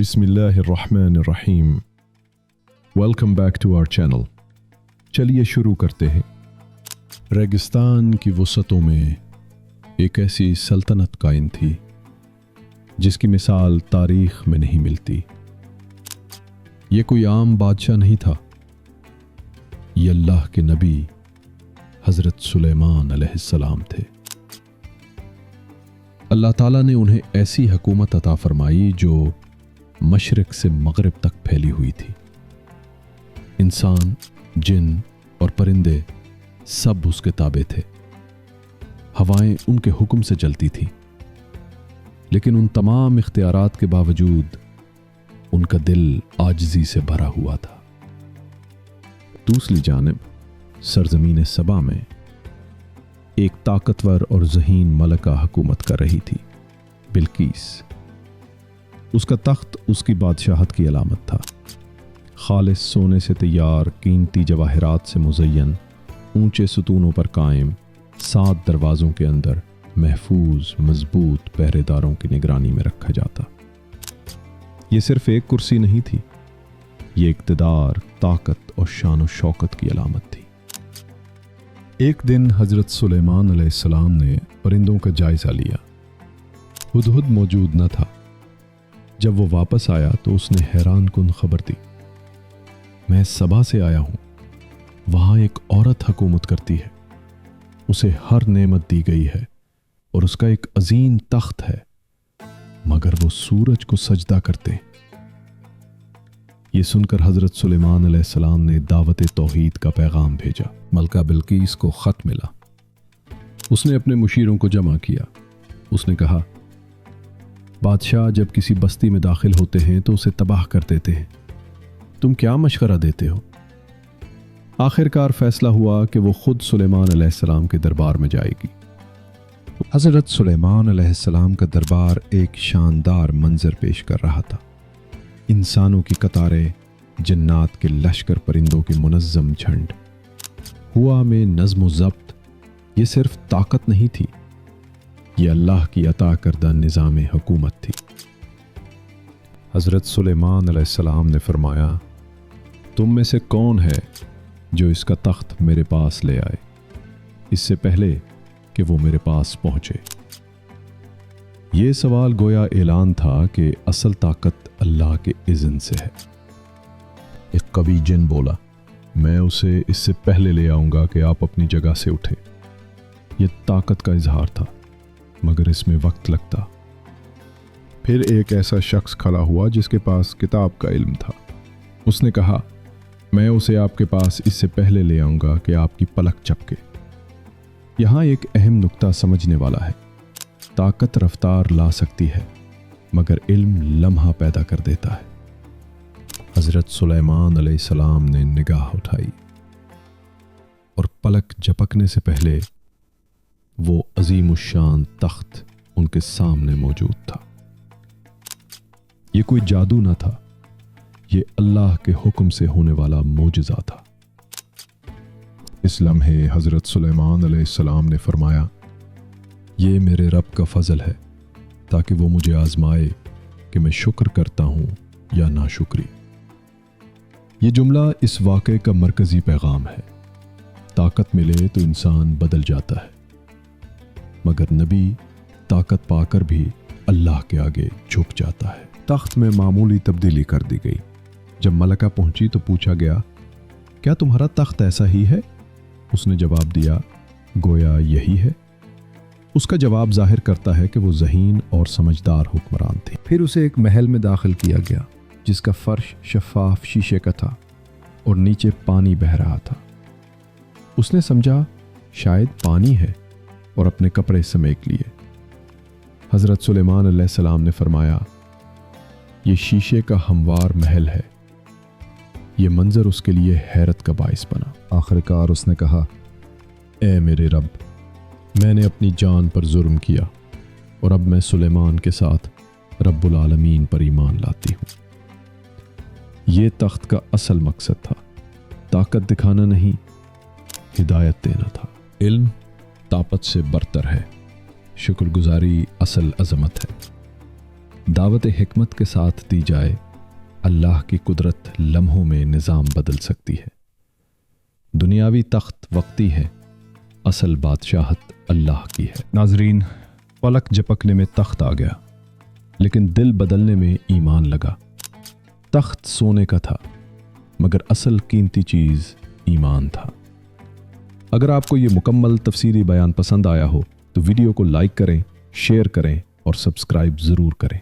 بسم اللہ الرحمن الرحیم۔ Welcome back to our channel. چلیے شروع کرتے ہیں۔ ریگستان کی وسعتوں میں ایک ایسی سلطنت قائم تھی جس کی مثال تاریخ میں نہیں ملتی۔ یہ کوئی عام بادشاہ نہیں تھا، یہ اللہ کے نبی حضرت سلیمان علیہ السلام تھے۔ اللہ تعالیٰ نے انہیں ایسی حکومت عطا فرمائی جو مشرق سے مغرب تک پھیلی ہوئی تھی۔ انسان، جن اور پرندے سب اس کے تابع تھے۔ ہوائیں ان کے حکم سے چلتی تھیں، لیکن ان تمام اختیارات کے باوجود ان کا دل عاجزی سے بھرا ہوا تھا۔ دوسری جانب سرزمین سبا میں ایک طاقتور اور ذہین ملکہ حکومت کر رہی تھی، بلقیس۔ اس کا تخت اس کی بادشاہت کی علامت تھا۔ خالص سونے سے تیار، قیمتی جواہرات سے مزین، اونچے ستونوں پر قائم، 7 دروازوں کے اندر محفوظ مضبوط پہرے داروں کی نگرانی میں رکھا جاتا۔ یہ صرف ایک کرسی نہیں تھی، یہ اقتدار، طاقت اور شان و شوکت کی علامت تھی۔ ایک دن حضرت سلیمان علیہ السلام نے پرندوں کا جائزہ لیا۔ ہدہد موجود نہ تھا۔ جب وہ واپس آیا تو اس نے حیران کن خبر دی، میں سبا سے آیا ہوں، وہاں ایک عورت حکومت کرتی ہے، اسے ہر نعمت دی گئی ہے اور اس کا ایک عظیم تخت ہے، مگر وہ سورج کو سجدہ کرتے ہیں۔ یہ سن کر حضرت سلیمان علیہ السلام نے دعوت توحید کا پیغام بھیجا۔ ملکہ بلقیس کو خط ملا۔ اس نے اپنے مشیروں کو جمع کیا۔ اس نے کہا، بادشاہ جب کسی بستی میں داخل ہوتے ہیں تو اسے تباہ کر دیتے ہیں، تم کیا مشورہ دیتے ہو؟ آخر کار فیصلہ ہوا کہ وہ خود سلیمان علیہ السلام کے دربار میں جائے گی۔ حضرت سلیمان علیہ السلام کا دربار ایک شاندار منظر پیش کر رہا تھا۔ انسانوں کی قطاریں، جنات کے لشکر، پرندوں کی منظم جھنڈ۔ ہوا میں نظم و ضبط۔ یہ صرف طاقت نہیں تھی، یہ اللہ کی عطا کردہ نظام حکومت تھی۔ حضرت سلیمان علیہ السلام نے فرمایا، تم میں سے کون ہے جو اس کا تخت میرے پاس لے آئے اس سے پہلے کہ وہ میرے پاس پہنچے؟ یہ سوال گویا اعلان تھا کہ اصل طاقت اللہ کے اذن سے ہے۔ ایک قوی جن بولا، میں اسے اس سے پہلے لے آؤں گا کہ آپ اپنی جگہ سے اٹھیں۔ یہ طاقت کا اظہار تھا، مگر اس میں وقت لگتا۔ پھر ایک ایسا شخص کھڑا ہوا جس کے پاس کتاب کا علم تھا۔ اس نے کہا، میں اسے آپ کے پاس اس سے پہلے لے آؤں گا کہ آپ کی پلک جھپکے۔ یہاں ایک اہم نقطہ سمجھنے والا ہے۔ طاقت رفتار لا سکتی ہے، مگر علم لمحہ پیدا کر دیتا ہے۔ حضرت سلیمان علیہ السلام نے نگاہ اٹھائی اور پلک جھپکنے سے پہلے وہ عظیم الشان تخت ان کے سامنے موجود تھا۔ یہ کوئی جادو نہ تھا، یہ اللہ کے حکم سے ہونے والا معجزہ تھا۔ اس لمحے حضرت سلیمان علیہ السلام نے فرمایا، یہ میرے رب کا فضل ہے تاکہ وہ مجھے آزمائے کہ میں شکر کرتا ہوں یا ناشکری۔ یہ جملہ اس واقعے کا مرکزی پیغام ہے۔ طاقت ملے تو انسان بدل جاتا ہے، مگر نبی طاقت پا کر بھی اللہ کے آگے جھک جاتا ہے۔ تخت میں معمولی تبدیلی کر دی گئی۔ جب ملکہ پہنچی تو پوچھا گیا، کیا تمہارا تخت ایسا ہی ہے؟ اس نے جواب دیا، گویا یہی ہے۔ اس کا جواب ظاہر کرتا ہے کہ وہ ذہین اور سمجھدار حکمران تھے۔ پھر اسے ایک محل میں داخل کیا گیا جس کا فرش شفاف شیشے کا تھا اور نیچے پانی بہہ رہا تھا۔ اس نے سمجھا شاید پانی ہے اور اپنے کپڑے سمیٹ لیے۔ حضرت سلیمان علیہ السلام نے فرمایا، یہ شیشے کا ہموار محل ہے۔ یہ منظر اس کے لیے حیرت کا باعث بنا۔ آخر کار اس نے کہا، اے میرے رب، میں نے اپنی جان پر ظلم کیا اور اب میں سلیمان کے ساتھ رب العالمین پر ایمان لاتی ہوں۔ یہ تخت کا اصل مقصد تھا، طاقت دکھانا نہیں، ہدایت دینا تھا۔ علم طاقت سے برتر ہے، شکر گزاری اصل عظمت ہے۔ دعوت حکمت کے ساتھ دی جائے، اللہ کی قدرت لمحوں میں نظام بدل سکتی ہے۔ دنیاوی تخت وقتی ہے، اصل بادشاہت اللہ کی ہے۔ ناظرین، پلک جھپکنے میں تخت آ گیا، لیکن دل بدلنے میں ایمان لگا۔ تخت سونے کا تھا، مگر اصل قیمتی چیز ایمان تھا۔ اگر آپ کو یہ مکمل تفسیری بیان پسند آیا ہو تو ویڈیو کو لائک کریں، شیئر کریں اور سبسکرائب ضرور کریں۔